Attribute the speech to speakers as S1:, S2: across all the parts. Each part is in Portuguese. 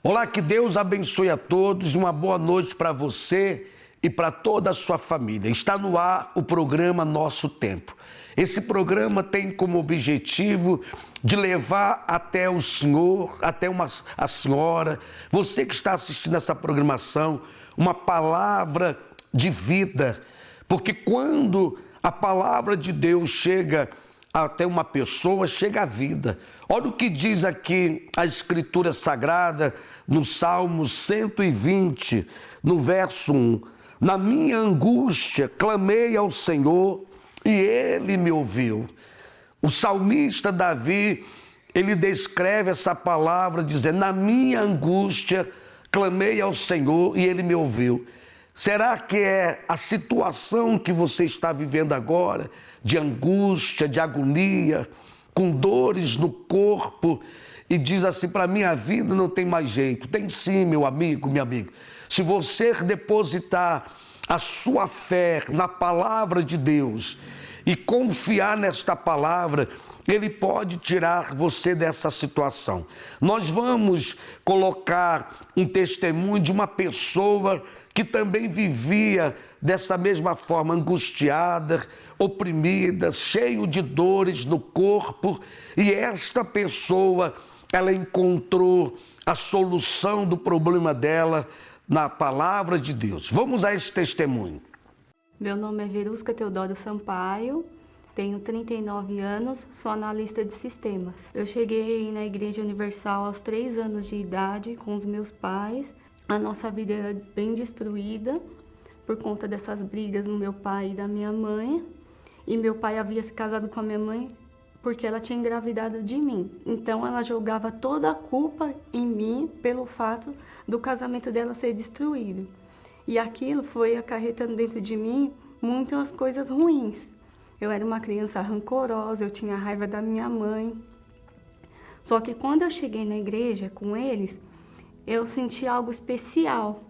S1: Olá, que Deus abençoe a todos, uma boa noite para você e para toda a sua família. Está no ar o programa Nosso Tempo. Esse programa tem como objetivo de levar até o senhor, até a senhora, você que está assistindo essa programação, uma palavra de vida. Porque quando a palavra de Deus chega até uma pessoa, chega a vida. Olha o que diz aqui a Escritura Sagrada, no Salmo 120, no verso 1. Na minha angústia, clamei ao Senhor e Ele me ouviu. O salmista Davi, ele descreve essa palavra dizendo, na minha angústia, clamei ao Senhor e Ele me ouviu. Será que é a situação que você está vivendo agora, de angústia, de agonia, com dores no corpo, e diz assim, para minha vida não tem mais jeito? Tem sim, meu amigo, minha amiga. Se você depositar a sua fé na palavra de Deus e confiar nesta palavra, Ele pode tirar você dessa situação. Nós vamos colocar um testemunho de uma pessoa que também vivia dessa mesma forma, angustiada, oprimida, cheio de dores no corpo. E esta pessoa, ela encontrou a solução do problema dela na palavra de Deus. Vamos a esse testemunho.
S2: Meu nome é Verusca Teodoro Sampaio, tenho 39 anos, sou analista de sistemas. Eu cheguei na Igreja Universal aos 3 anos de idade com os meus pais. A nossa vida era bem destruída por conta dessas brigas do meu pai e da minha mãe. E meu pai havia se casado com a minha mãe porque ela tinha engravidado de mim. Então ela jogava toda a culpa em mim pelo fato do casamento dela ser destruído. E aquilo foi acarretando dentro de mim muitas coisas ruins. Eu era uma criança rancorosa, eu tinha raiva da minha mãe. Só que quando eu cheguei na igreja com eles, eu senti algo especial.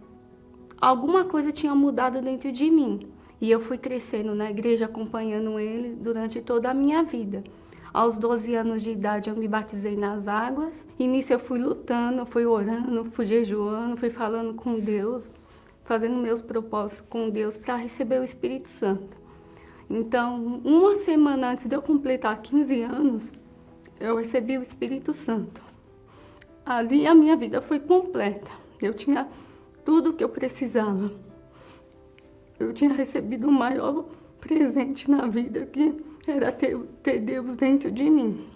S2: Alguma coisa tinha mudado dentro de mim. E eu fui crescendo na igreja, acompanhando ele durante toda a minha vida. Aos 12 anos de idade, eu me batizei nas águas. E nisso eu fui lutando, fui orando, fui jejuando, fui falando com Deus, fazendo meus propósitos com Deus para receber o Espírito Santo. Então, uma semana antes de eu completar 15 anos, eu recebi o Espírito Santo. Ali a minha vida foi completa. Eu tinha tudo o que eu precisava. Eu tinha recebido o maior presente na vida, que era ter Deus dentro de mim.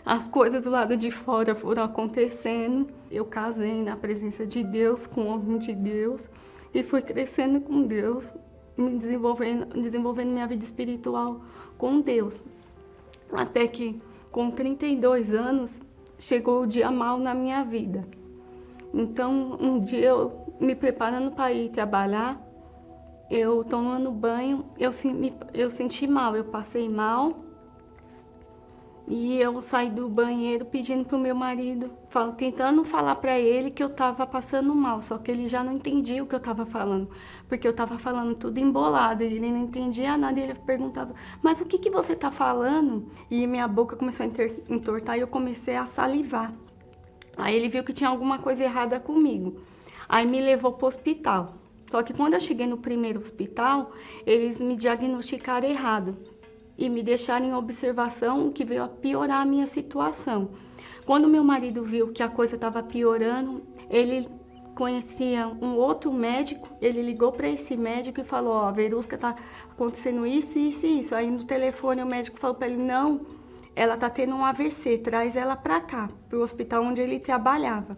S2: As coisas do lado de fora foram acontecendo. Eu casei na presença de Deus, com o homem de Deus, e fui crescendo com Deus, me desenvolvendo minha vida espiritual com Deus. Até que, com 32 anos, chegou o dia mau na minha vida. Então, um dia eu me preparando para ir trabalhar, eu tomando banho, eu senti mal, eu passei mal. E eu saí do banheiro pedindo para o meu marido, tentando falar para ele que eu estava passando mal, só que ele já não entendia o que eu estava falando, porque eu estava falando tudo embolado, ele não entendia nada, e ele perguntava, mas o que você está falando? E minha boca começou a entortar e eu comecei a salivar. Aí ele viu que tinha alguma coisa errada comigo, aí me levou para o hospital. Só que quando eu cheguei no primeiro hospital, eles me diagnosticaram errado e me deixaram em observação, o que veio a piorar a minha situação. Quando meu marido viu que a coisa estava piorando, ele conhecia um outro médico, ele ligou para esse médico e falou, ó, Verusca, tá acontecendo isso, isso e isso. Aí no telefone o médico falou para ele, não, ela tá tendo um AVC, traz ela para cá, para o hospital onde ele trabalhava.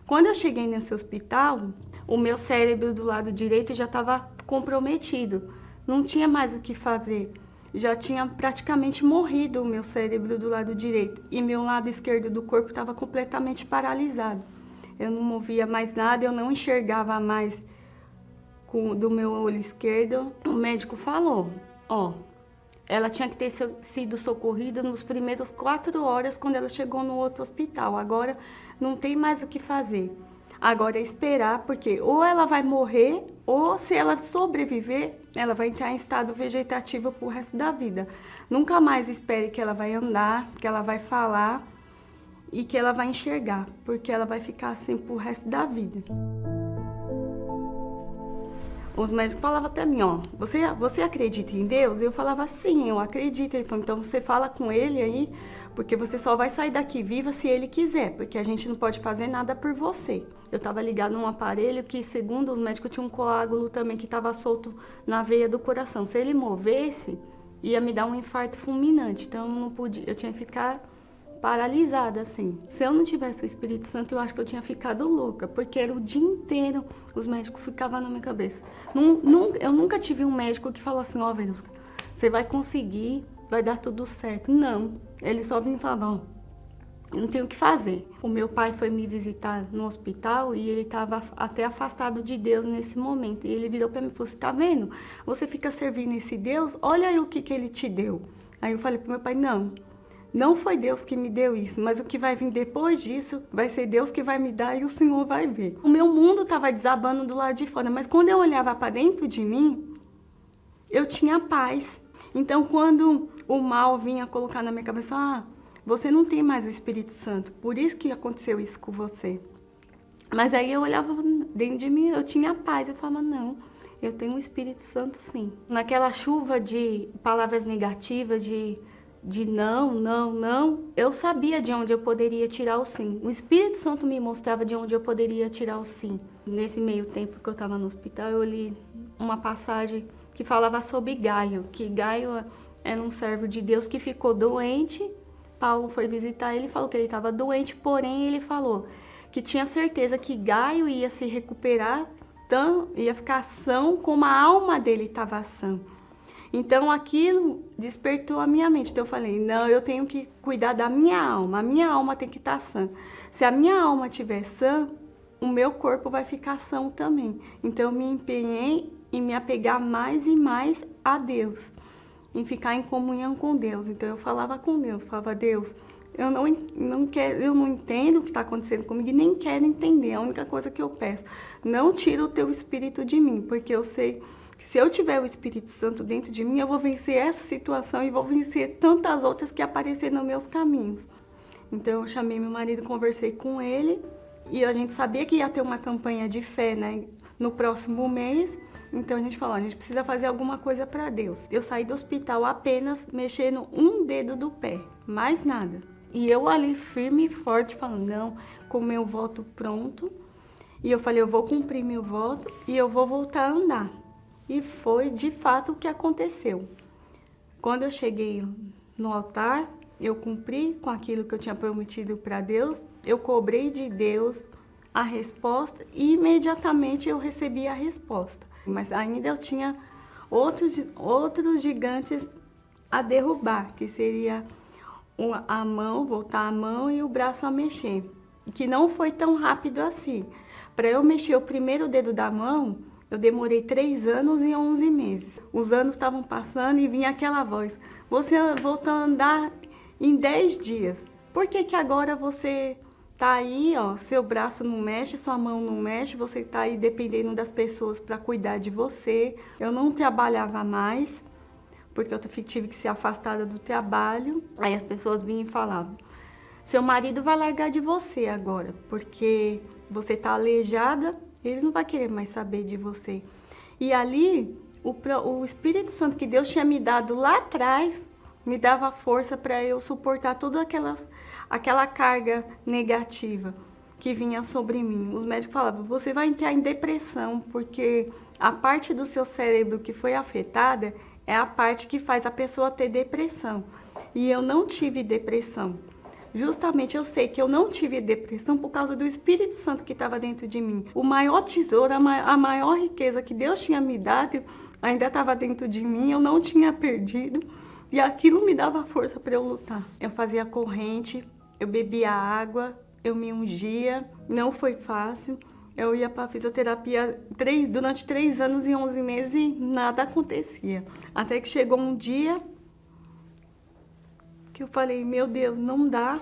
S2: Quando eu cheguei nesse hospital, o meu cérebro do lado direito já estava comprometido, não tinha mais o que fazer. Já tinha praticamente morrido o meu cérebro do lado direito e meu lado esquerdo do corpo estava completamente paralisado. Eu não movia mais nada, eu não enxergava mais do meu olho esquerdo. O médico falou, ó, ela tinha que ter sido socorrida nos primeiros 4 horas quando ela chegou no outro hospital. Agora não tem mais o que fazer. Agora é esperar, porque ou ela vai morrer, ou se ela sobreviver, ela vai entrar em estado vegetativo pro resto da vida. Nunca mais espere que ela vai andar, que ela vai falar. e que ela vai enxergar, porque ela vai ficar assim pro resto da vida. Os médicos falavam pra mim, ó, você acredita em Deus? Eu falava, sim, eu acredito. Ele falou, então você fala com ele aí, porque você só vai sair daqui viva se ele quiser, porque a gente não pode fazer nada por você. Eu estava ligado num aparelho que, segundo os médicos, tinha um coágulo também que estava solto na veia do coração. Se ele movesse, ia me dar um infarto fulminante, então eu não podia, eu tinha que ficar paralisada, assim. Se eu não tivesse o Espírito Santo, eu acho que eu tinha ficado louca, porque era o dia inteiro, os médicos ficavam na minha cabeça. Eu nunca tive um médico que falou assim, ó, Verusca, você vai conseguir, vai dar tudo certo. Não, ele só vinha e falava, ó, não tenho o que fazer. O meu pai foi me visitar no hospital e ele estava até afastado de Deus nesse momento. E ele virou para mim e falou assim, tá vendo? Você fica servindo esse Deus, olha aí o que ele te deu. Aí eu falei pro meu pai, não foi Deus que me deu isso, mas o que vai vir depois disso vai ser Deus que vai me dar e o Senhor vai ver. O meu mundo estava desabando do lado de fora, mas quando eu olhava para dentro de mim, eu tinha paz. Então, quando o mal vinha colocar na minha cabeça, você não tem mais o Espírito Santo, por isso que aconteceu isso com você. Mas aí eu olhava dentro de mim, eu tinha paz, eu falava, não, eu tenho o Espírito Santo sim. Naquela chuva de palavras negativas, de não, eu sabia de onde eu poderia tirar o sim. O Espírito Santo me mostrava de onde eu poderia tirar o sim. Nesse meio tempo que eu estava no hospital, eu li uma passagem que falava sobre Gaio, que Gaio era um servo de Deus que ficou doente. Paulo foi visitar ele e falou que ele estava doente, porém ele falou que tinha certeza que Gaio ia se recuperar, ia ficar são como a alma dele estava sã. Então aquilo despertou a minha mente. Então eu falei, não, eu tenho que cuidar da minha alma. A minha alma tem que estar sã. Se a minha alma estiver sã, o meu corpo vai ficar são também. Então eu me empenhei em me apegar mais e mais a Deus, em ficar em comunhão com Deus. Então eu falava com Deus, falava, Deus, eu não entendo o que está acontecendo comigo e nem quero entender. A única coisa que eu peço, não tira o teu Espírito de mim, porque eu sei que se eu tiver o Espírito Santo dentro de mim, eu vou vencer essa situação e vou vencer tantas outras que apareceram nos meus caminhos. Então eu chamei meu marido, conversei com ele e a gente sabia que ia ter uma campanha de fé, né, no próximo mês. Então a gente falou, a gente precisa fazer alguma coisa para Deus. Eu saí do hospital apenas mexendo um dedo do pé, mais nada. E eu ali firme e forte falando, não, com meu voto pronto. E eu falei, eu vou cumprir meu voto e eu vou voltar a andar. E foi de fato o que aconteceu. Quando eu cheguei no altar, eu cumpri com aquilo que eu tinha prometido para Deus, eu cobrei de Deus a resposta e imediatamente eu recebi a resposta. Mas ainda eu tinha outros gigantes a derrubar, que seria a mão, voltar a mão e o braço a mexer, que não foi tão rápido assim. Para eu mexer o primeiro dedo da mão, eu demorei 3 anos e 11 meses. Os anos estavam passando e vinha aquela voz, você voltou a andar em 10 dias. Por que que agora você tá aí, ó, seu braço não mexe, sua mão não mexe, você tá aí dependendo das pessoas para cuidar de você. Eu não trabalhava mais, porque eu tive que ser afastada do trabalho. Aí as pessoas vinham e falavam, seu marido vai largar de você agora, porque você tá aleijada, ele não vai querer mais saber de você. E ali, o Espírito Santo que Deus tinha me dado lá atrás, me dava força para eu suportar toda aquela carga negativa que vinha sobre mim. Os médicos falavam, você vai entrar em depressão, porque a parte do seu cérebro que foi afetada é a parte que faz a pessoa ter depressão. E eu não tive depressão. Justamente eu sei que eu não tive depressão por causa do Espírito Santo que estava dentro de mim. O maior tesouro, a maior riqueza que Deus tinha me dado, ainda estava dentro de mim, eu não tinha perdido. E aquilo me dava força para eu lutar. Eu fazia corrente, eu bebia água, eu me ungia, não foi fácil. Eu ia para fisioterapia durante 3 anos e 11 meses e nada acontecia. Até que chegou um dia que eu falei, meu Deus, não dá.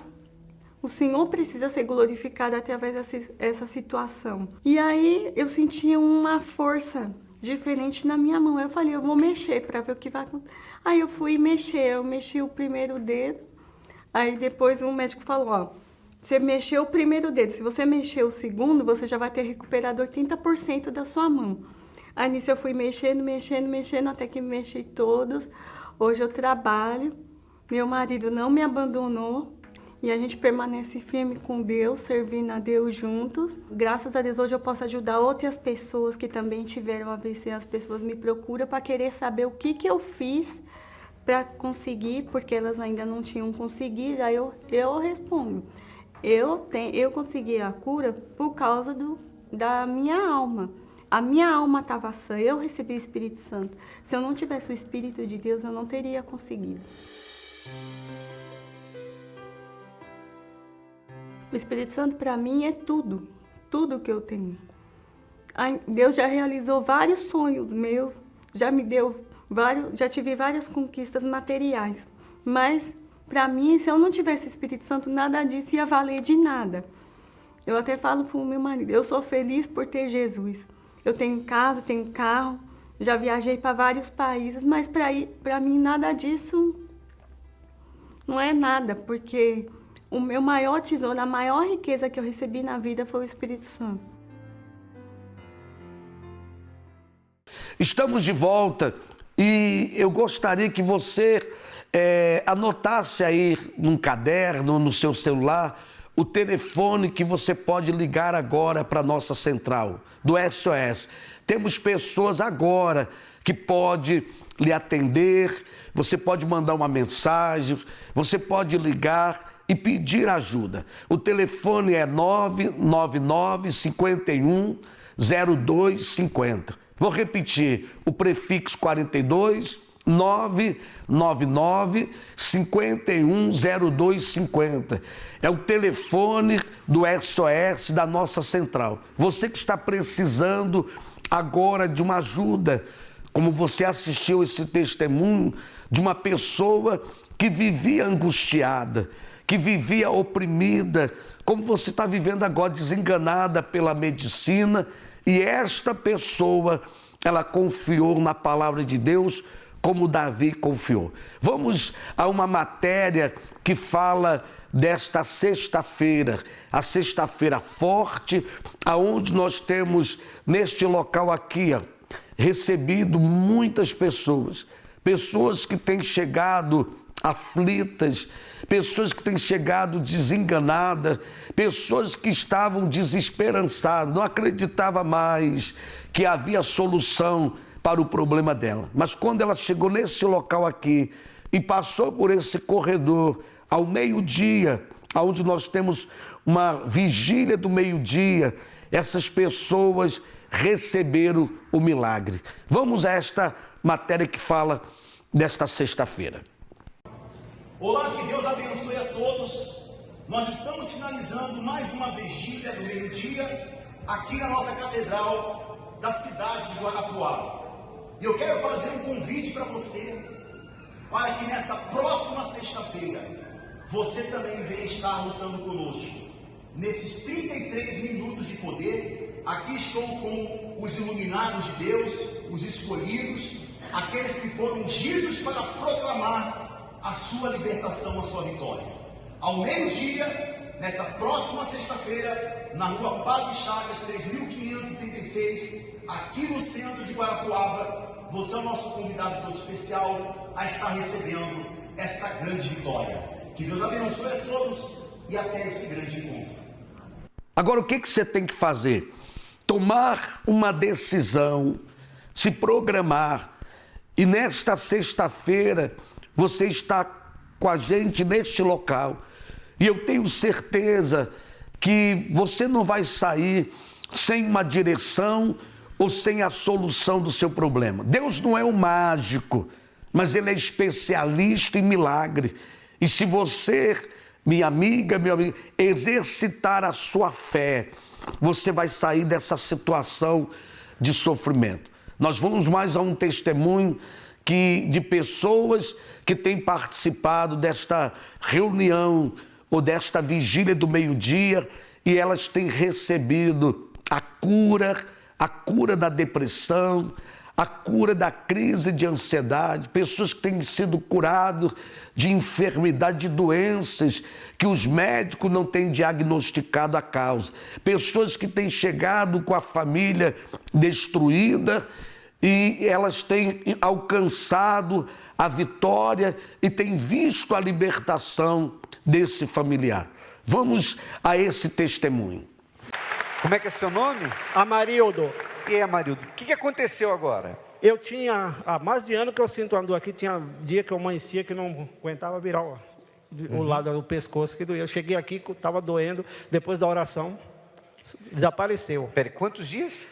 S2: O Senhor precisa ser glorificado através dessa situação. E aí eu sentia uma força diferente na minha mão. Eu falei, eu vou mexer para ver o que vai acontecer. Aí eu fui mexer, eu mexi o primeiro dedo. Aí depois o médico falou, ó, Você mexeu o primeiro dedo, se você mexer o segundo, você já vai ter recuperado 80% da sua mão. Aí nisso eu fui mexendo, até que mexi todos. Hoje eu trabalho, meu marido não me abandonou e a gente permanece firme com Deus, servindo a Deus juntos. Graças a Deus hoje eu posso ajudar outras pessoas que também tiveram AVC, as pessoas me procuram para querer saber o que eu fiz para conseguir, porque elas ainda não tinham conseguido. Aí eu respondo. Eu consegui a cura por causa da minha alma. A minha alma estava sã, eu recebi o Espírito Santo. Se eu não tivesse o Espírito de Deus, eu não teria conseguido. O Espírito Santo para mim é tudo, tudo que eu tenho. Deus já realizou vários sonhos meus, já me deu já tive várias conquistas materiais, mas para mim, se eu não tivesse o Espírito Santo, nada disso ia valer de nada. Eu até falo para o meu marido, eu sou feliz por ter Jesus. Eu tenho casa, tenho carro, já viajei para vários países, mas para mim nada disso não é nada, porque o meu maior tesouro, a maior riqueza que eu recebi na vida foi o Espírito Santo.
S1: Estamos de volta e eu gostaria que você anotasse aí num caderno, no seu celular, o telefone que você pode ligar agora para a nossa central do SOS. Temos pessoas agora que podem lhe atender, você pode mandar uma mensagem, você pode ligar e pedir ajuda. O telefone é 999 51 0250. Vou repetir, o prefixo 42 999 51 0250. É o telefone do SOS da nossa central. Você que está precisando agora de uma ajuda, como você assistiu esse testemunho de uma pessoa que vivia angustiada, que vivia oprimida, como você está vivendo agora, desenganada pela medicina, e esta pessoa, ela confiou na palavra de Deus, como Davi confiou. Vamos a uma matéria que fala desta sexta-feira, a sexta-feira forte, aonde nós temos neste local aqui, recebido muitas pessoas que têm chegado aflitas, pessoas que têm chegado desenganadas, pessoas que estavam desesperançadas, não acreditavam mais que havia solução para o problema dela. Mas quando ela chegou nesse local aqui e passou por esse corredor ao meio-dia, onde nós temos uma vigília do meio-dia, essas pessoas receberam o milagre. Vamos a esta matéria que fala desta sexta-feira.
S3: Olá, que Deus abençoe a todos. Nós estamos finalizando mais uma vigília do meio-dia aqui na nossa catedral da cidade de Guarapuava. E eu quero fazer um convite para você, para que nessa próxima sexta-feira você também venha estar lutando conosco. Nesses 33 minutos de poder, aqui estou com os iluminados de Deus, os escolhidos, aqueles que foram ungidos para proclamar a sua libertação, a sua vitória. Ao meio-dia, nessa próxima sexta-feira, na rua Padre Chagas, 3536, aqui no centro de Guarapuava, você é o nosso convidado todo especial a estar recebendo essa grande vitória. Que Deus abençoe a todos e até esse grande encontro.
S1: Agora, o que você tem que fazer? Tomar uma decisão, se programar. E nesta sexta-feira, você está com a gente neste local. E eu tenho certeza que você não vai sair sem uma direção ou sem a solução do seu problema. Deus não é um mágico, mas Ele é especialista em milagre. E se você, minha amiga, meu amigo, exercitar a sua fé, você vai sair dessa situação de sofrimento. Nós vamos mais a um testemunho de pessoas que têm participado desta reunião ou desta vigília do meio-dia e elas têm recebido a cura da depressão, a cura da crise de ansiedade, pessoas que têm sido curadas de enfermidade, de doenças que os médicos não têm diagnosticado a causa, pessoas que têm chegado com a família destruída e elas têm alcançado a vitória e têm visto a libertação desse familiar. Vamos a esse testemunho.
S4: Como é que é seu nome?
S5: Amarildo.
S4: E aí, Amarildo, o que aconteceu agora?
S5: Eu tinha, há mais de ano que eu sinto uma dor aqui, tinha dia que eu amanhecia que não aguentava virar o lado do pescoço que doía. Eu cheguei aqui, estava doendo, depois da oração, desapareceu.
S4: Peraí, quantos dias?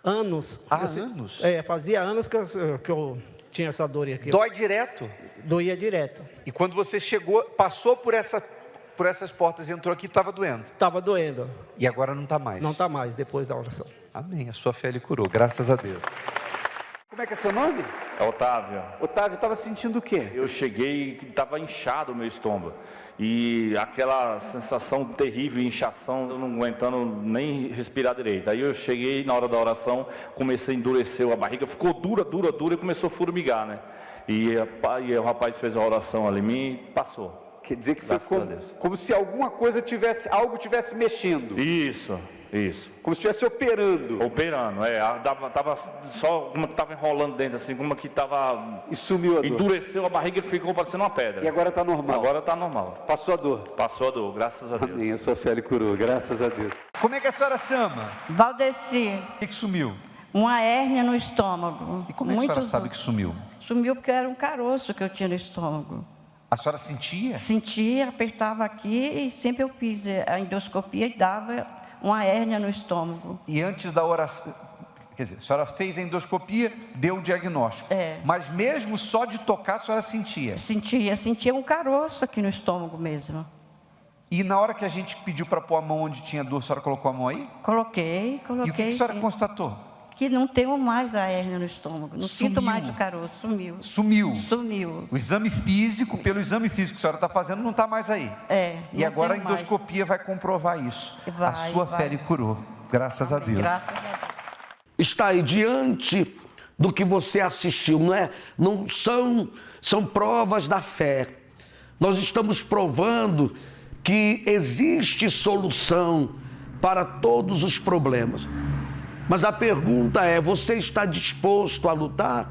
S5: Anos.
S4: Anos?
S5: Fazia anos que eu tinha essa dor aqui.
S4: Dói direto?
S5: Doía direto.
S4: E quando você chegou, passou por essas portas, entrou aqui, estava doendo?
S5: Estava doendo.
S4: E agora não está mais?
S5: Não está mais, depois da oração.
S4: Amém, a sua fé lhe curou, graças a Deus. Como é que é seu nome?
S6: É Otávio.
S4: Otávio, estava sentindo o quê?
S6: Eu cheguei e estava inchado o meu estômago. E aquela sensação terrível, inchação, eu não aguentando nem respirar direito. Aí eu cheguei na hora da oração, comecei a endurecer a barriga, ficou dura e começou a formigar, né? E o rapaz fez a oração ali em mim e passou.
S4: Quer dizer que foi como se alguma coisa algo tivesse mexendo.
S6: Isso.
S4: Como se estivesse operando.
S6: Operando, tava só uma que estava enrolando dentro, assim, uma que estava...
S4: E sumiu a dor.
S6: Endureceu a barriga e ficou parecendo uma pedra.
S4: E agora está normal.
S6: Agora está normal.
S4: Passou a dor.
S6: Passou a dor, graças a Deus.
S4: Amém, a sua fé lhe curou, graças a Deus. Como é que a senhora chama?
S7: Valdeci.
S4: O que sumiu?
S7: Uma hérnia no estômago.
S4: E como é que a senhora sabe que sumiu?
S7: Sumiu porque era um caroço que eu tinha no estômago.
S4: A senhora sentia?
S7: Sentia, apertava aqui e sempre eu fiz a endoscopia e dava uma hérnia no estômago.
S4: E antes da oração, quer dizer, a senhora fez a endoscopia, deu o diagnóstico. Mas mesmo só de tocar a senhora sentia?
S7: Sentia um caroço aqui no estômago mesmo.
S4: E na hora que a gente pediu para pôr a mão onde tinha dor, a senhora colocou a mão aí?
S7: Coloquei.
S4: E o que a senhora
S7: sim.
S4: constatou?
S7: Que não tenho mais a hérnia no estômago, não sinto mais o caroço, sumiu.
S4: O exame físico, pelo exame físico que a senhora está fazendo, não está mais aí. E agora a endoscopia vai comprovar isso. A sua fé lhe curou, graças a Deus.
S7: Graças a Deus.
S1: Está aí diante do que você assistiu, não é? Não são provas da fé. Nós estamos provando que existe solução para todos os problemas. Mas a pergunta é, você está disposto a lutar?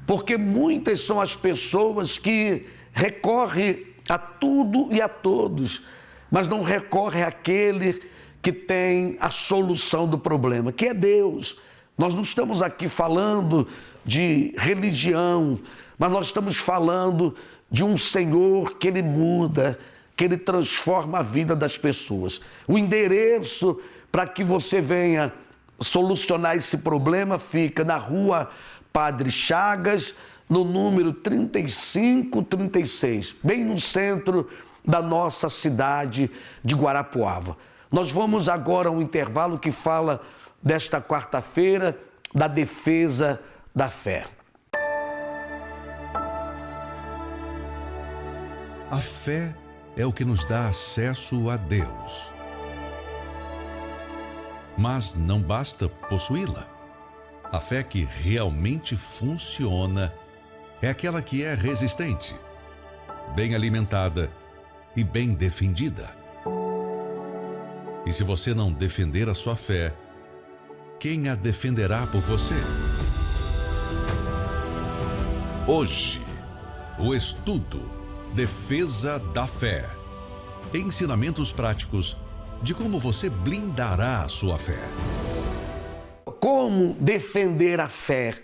S1: Porque muitas são as pessoas que recorrem a tudo e a todos, mas não recorrem àquele que tem a solução do problema, que é Deus. Nós não estamos aqui falando de religião, mas nós estamos falando de um Senhor que Ele muda, que Ele transforma a vida das pessoas. O endereço para que você venha solucionar esse problema fica na rua Padre Chagas, no número 3536, bem no centro da nossa cidade de Guarapuava. Nós vamos agora a um intervalo que fala desta quarta-feira da defesa da fé.
S8: A fé é o que nos dá acesso a Deus. Mas não basta possuí-la. A fé que realmente funciona é aquela que é resistente, bem alimentada e bem defendida. E se você não defender a sua fé, quem a defenderá por você? Hoje, o estudo Defesa da Fé. Ensinamentos práticos de como você blindará a sua fé.
S1: Como defender a fé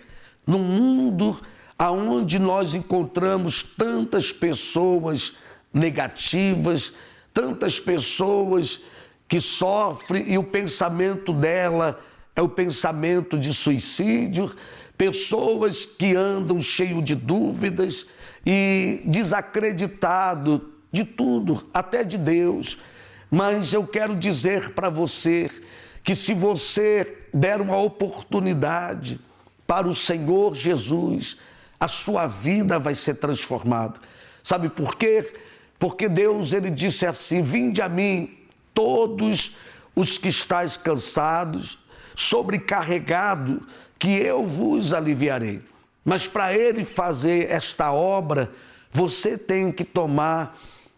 S1: num mundo onde nós encontramos tantas pessoas negativas, tantas pessoas que sofrem e o pensamento dela é o pensamento de suicídio, pessoas que andam cheias de dúvidas e desacreditado de tudo, até de Deus. Mas eu quero dizer para você que se você der uma oportunidade para o Senhor Jesus, a sua vida vai ser transformada. Sabe por quê? Porque Deus, Ele disse assim: vinde a mim todos os que estáis cansados, sobrecarregado, que eu vos aliviarei. Mas para ele fazer esta obra, você tem que tomar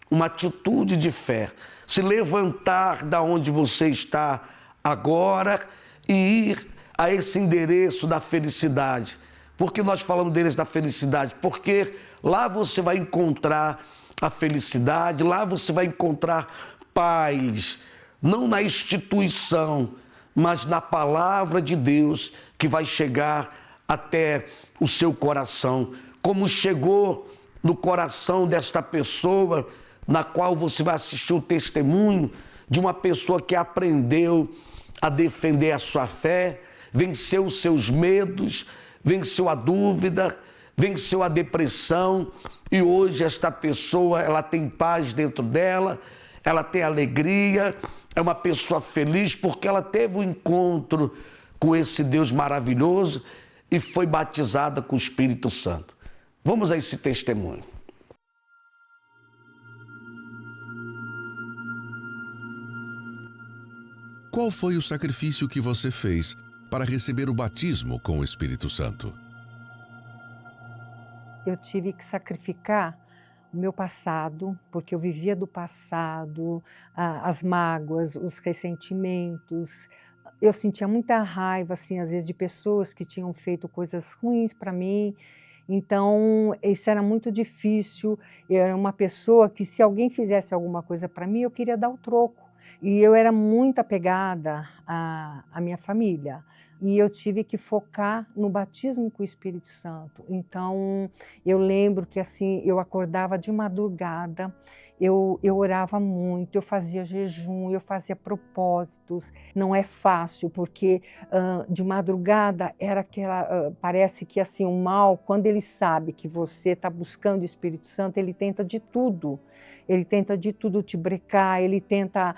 S1: uma atitude de fé, se levantar da onde você está agora e ir a esse endereço da felicidade. Por que nós falamos endereço da felicidade? Porque lá você vai encontrar a felicidade, lá você vai encontrar paz, não na instituição, mas na palavra de Deus que vai chegar até o seu coração, como chegou no coração desta pessoa, na qual você vai assistir o testemunho de uma pessoa que aprendeu a defender a sua fé, venceu os seus medos, venceu a dúvida, venceu a depressão, e hoje esta pessoa, ela tem paz dentro dela, ela tem alegria, é uma pessoa feliz porque ela teve um encontro com esse Deus maravilhoso e foi batizada com o Espírito Santo. Vamos a esse testemunho.
S8: Qual foi o sacrifício que você fez para receber o batismo com o Espírito Santo?
S9: Eu tive que sacrificar o meu passado, porque eu vivia do passado, as mágoas, os ressentimentos. Eu sentia muita raiva, assim, às vezes, de pessoas que tinham feito coisas ruins para mim. Então, isso era muito difícil. Eu era uma pessoa que, se alguém fizesse alguma coisa para mim, eu queria dar o troco. E eu era muito apegada à minha família. E eu tive que focar no batismo com o Espírito Santo. Então, eu lembro que assim, eu acordava de madrugada, eu orava muito, eu fazia jejum, eu fazia propósitos. Não é fácil, porque de madrugada era aquela... parece que assim, o mal, quando ele sabe que você está buscando o Espírito Santo, ele tenta de tudo. Ele tenta de tudo te brecar, ele tenta...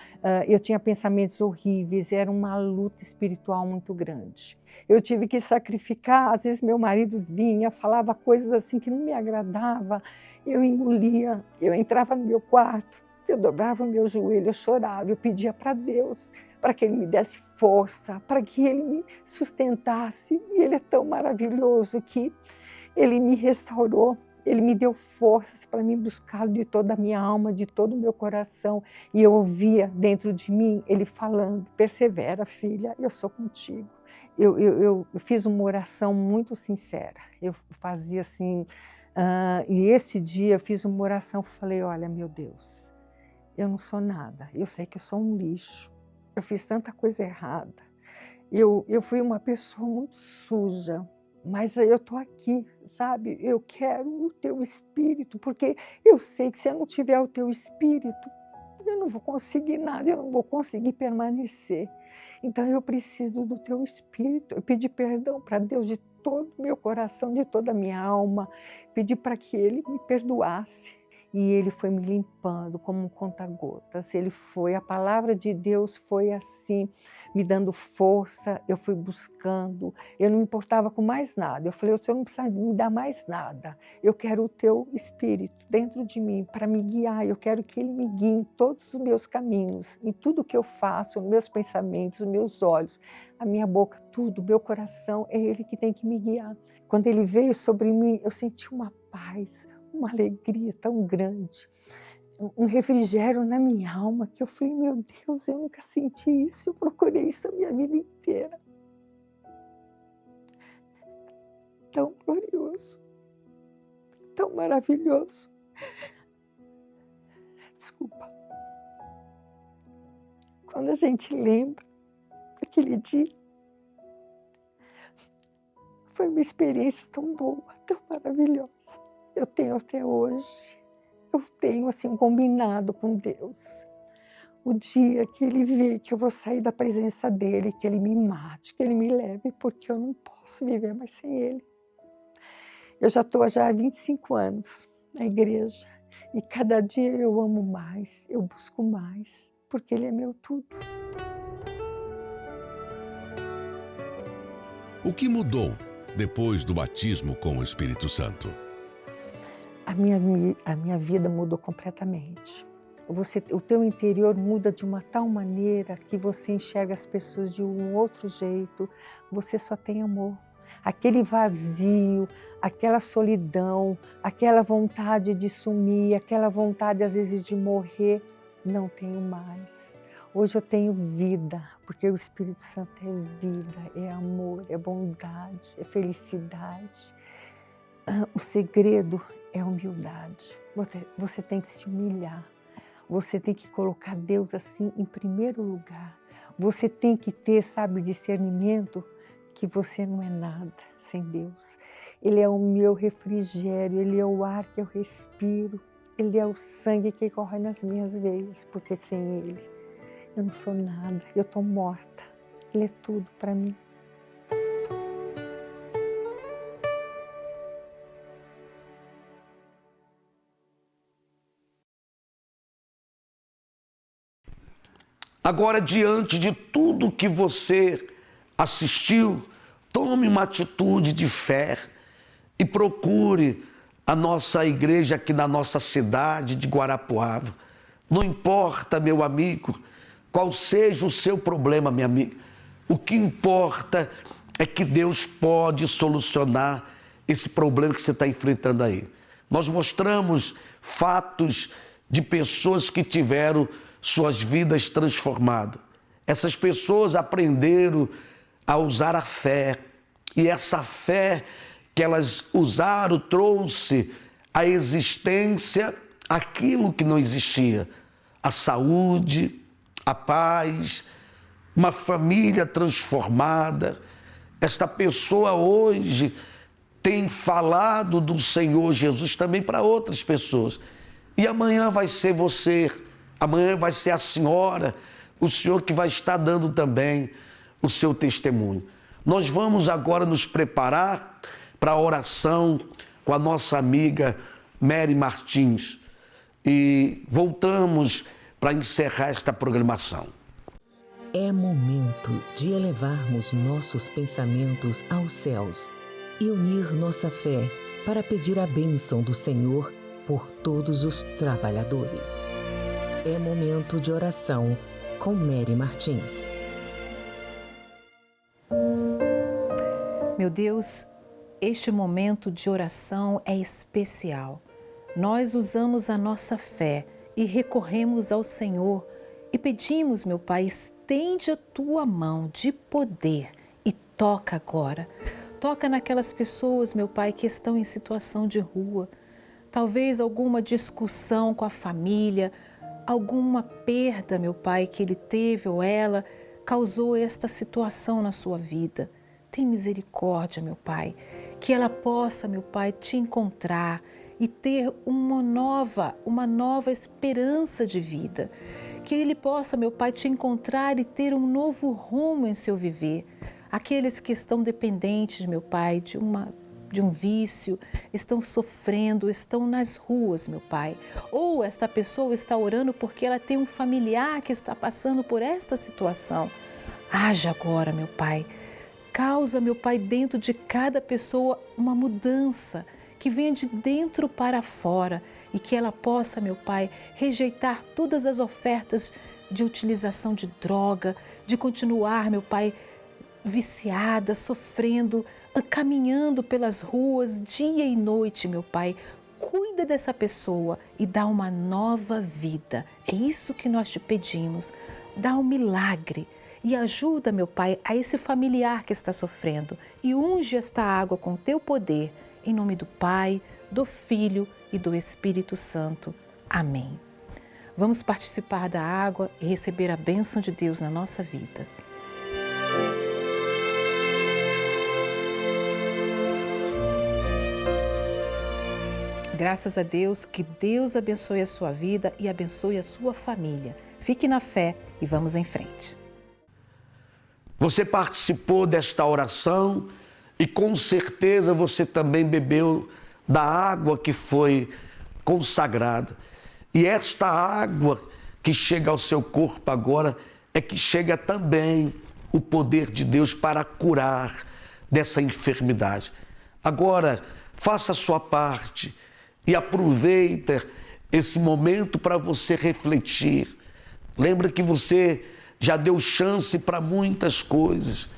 S9: eu tinha pensamentos horríveis, era uma luta espiritual muito grande. Eu tive que sacrificar, às vezes meu marido vinha, falava coisas assim que não me agradava, eu engolia, eu entrava no meu quarto, eu dobrava o meu joelho, eu chorava, eu pedia para Deus, para que Ele me desse força, para que Ele me sustentasse. E Ele é tão maravilhoso que Ele me restaurou. Ele me deu forças para me buscá-lo de toda a minha alma, de todo o meu coração. E eu ouvia dentro de mim Ele falando: persevera, filha, eu sou contigo. Eu fiz uma oração muito sincera. Eu fazia assim... e esse dia eu fiz uma oração, falei: olha, meu Deus, eu não sou nada. Eu sei que eu sou um lixo. Eu fiz tanta coisa errada. Eu fui uma pessoa muito suja. Mas eu estou aqui, sabe? Eu quero o teu Espírito, porque eu sei que se eu não tiver o teu Espírito, eu não vou conseguir nada, eu não vou conseguir permanecer. Então eu preciso do teu Espírito. Eu pedi perdão para Deus de todo o meu coração, de toda a minha alma. Pedi para que Ele me perdoasse. E Ele foi me limpando como um conta-gotas. A palavra de Deus foi assim, me dando força. Eu fui buscando, eu não me importava com mais nada. Eu falei: o Senhor não precisa me dar mais nada. Eu quero o teu Espírito dentro de mim para me guiar. Eu quero que Ele me guie em todos os meus caminhos, em tudo que eu faço, meus pensamentos, os meus olhos, a minha boca, tudo, meu coração. É Ele que tem que me guiar. Quando Ele veio sobre mim, eu senti uma paz, uma alegria tão grande, um refrigério na minha alma, que eu falei: meu Deus, eu nunca senti isso, eu procurei isso a minha vida inteira. Tão glorioso, tão maravilhoso. Desculpa. Quando a gente lembra daquele dia, foi uma experiência tão boa, tão maravilhosa. Eu tenho até hoje, eu tenho assim combinado com Deus. O dia que Ele vê que eu vou sair da presença dEle, que Ele me mate, que Ele me leve, porque eu não posso viver mais sem Ele. Eu já estou há 25 anos na igreja e cada dia eu amo mais, eu busco mais, porque Ele é meu tudo.
S8: O que mudou depois do batismo com o Espírito Santo?
S9: A minha vida mudou completamente. o teu interior muda de uma tal maneira que você enxerga as pessoas de um outro jeito. Você só tem amor. Aquele vazio, aquela solidão, aquela vontade de sumir, aquela vontade às vezes de morrer, não tenho mais. Hoje eu tenho vida, porque o Espírito Santo é vida, é amor, é bondade, é felicidade. O segredo é humildade. Você tem que se humilhar. Você tem que colocar Deus assim em primeiro lugar. Você tem que ter, sabe, discernimento que você não é nada sem Deus. Ele é o meu refrigério, Ele é o ar que eu respiro, Ele é o sangue que corre nas minhas veias, porque sem Ele eu não sou nada, eu estou morta. Ele é tudo para mim.
S1: Agora, diante de tudo que você assistiu, tome uma atitude de fé e procure a nossa igreja aqui na nossa cidade de Guarapuava. Não importa, meu amigo, qual seja o seu problema, minha amiga. O que importa é que Deus pode solucionar esse problema que você está enfrentando aí. Nós mostramos fatos de pessoas que tiveram suas vidas transformadas. Essas pessoas aprenderam a usar a fé. E essa fé que elas usaram trouxe à existência aquilo que não existia. A saúde, a paz, uma família transformada. Esta pessoa hoje tem falado do Senhor Jesus também para outras pessoas. E amanhã vai ser você, amanhã vai ser a senhora, o senhor que vai estar dando também o seu testemunho. Nós vamos agora nos preparar para a oração com a nossa amiga Mary Martins e voltamos para encerrar esta programação.
S10: É momento de elevarmos nossos pensamentos aos céus e unir nossa fé para pedir a bênção do Senhor por todos os trabalhadores. É momento de oração com Mary Martins.
S11: Meu Deus, este momento de oração é especial. Nós usamos a nossa fé e recorremos ao Senhor e pedimos, meu Pai, estende a tua mão de poder e toca agora. Toca naquelas pessoas, meu Pai, que estão em situação de rua. Talvez alguma discussão com a família, alguma perda, meu Pai, que ele teve ou ela causou esta situação na sua vida. Tem misericórdia, meu Pai, que ela possa, meu Pai, te encontrar e ter uma nova esperança de vida. Que ele possa, meu Pai, te encontrar e ter um novo rumo em seu viver. Aqueles que estão dependentes, meu Pai, de um vício, estão sofrendo, estão nas ruas, meu Pai. Ou esta pessoa está orando porque ela tem um familiar que está passando por esta situação. Haja agora, meu Pai. Causa, meu Pai, dentro de cada pessoa uma mudança que venha de dentro para fora e que ela possa, meu Pai, rejeitar todas as ofertas de utilização de droga, de continuar, meu Pai, viciada, sofrendo, caminhando pelas ruas dia e noite, meu Pai. Cuida dessa pessoa e dá uma nova vida. É isso que nós te pedimos. Dá um milagre. E ajuda, meu Pai, a esse familiar que está sofrendo e unge esta água com o teu poder, em nome do Pai, do Filho e do Espírito Santo. Amém. Vamos participar da água e receber a bênção de Deus na nossa vida. Graças a Deus, que Deus abençoe a sua vida e abençoe a sua família. Fique na fé e vamos em frente.
S1: Você participou desta oração e com certeza você também bebeu da água que foi consagrada. E esta água que chega ao seu corpo agora é que chega também o poder de Deus para curar dessa enfermidade. Agora, faça a sua parte e aproveita esse momento para você refletir. Lembra que você já deu chance para muitas coisas.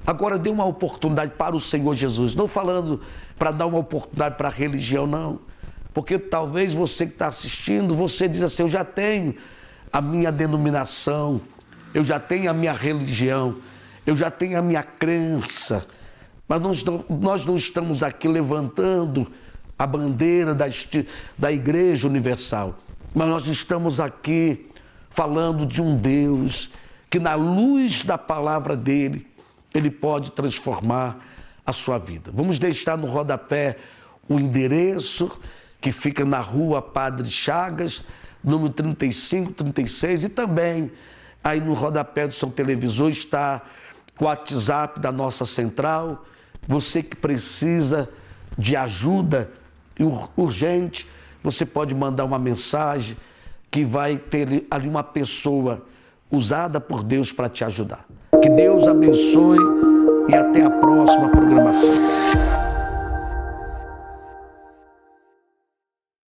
S1: Agora dê uma oportunidade para o Senhor Jesus. Não falando para dar uma oportunidade para a religião, não. Porque talvez você que está assistindo, você diz assim, eu já tenho a minha denominação, eu já tenho a minha religião, eu já tenho a minha crença. Mas nós não estamos aqui levantando a bandeira da Igreja Universal. Mas nós estamos aqui falando de um Deus que na luz da palavra dele, ele pode transformar a sua vida. Vamos deixar no rodapé o endereço que fica na rua Padre Chagas, número 3536, e também aí no rodapé do seu televisor está o WhatsApp da nossa central. Você que precisa de ajuda urgente, você pode mandar uma mensagem que vai ter ali uma pessoa usada por Deus para te ajudar. Que Deus abençoe e até a próxima programação.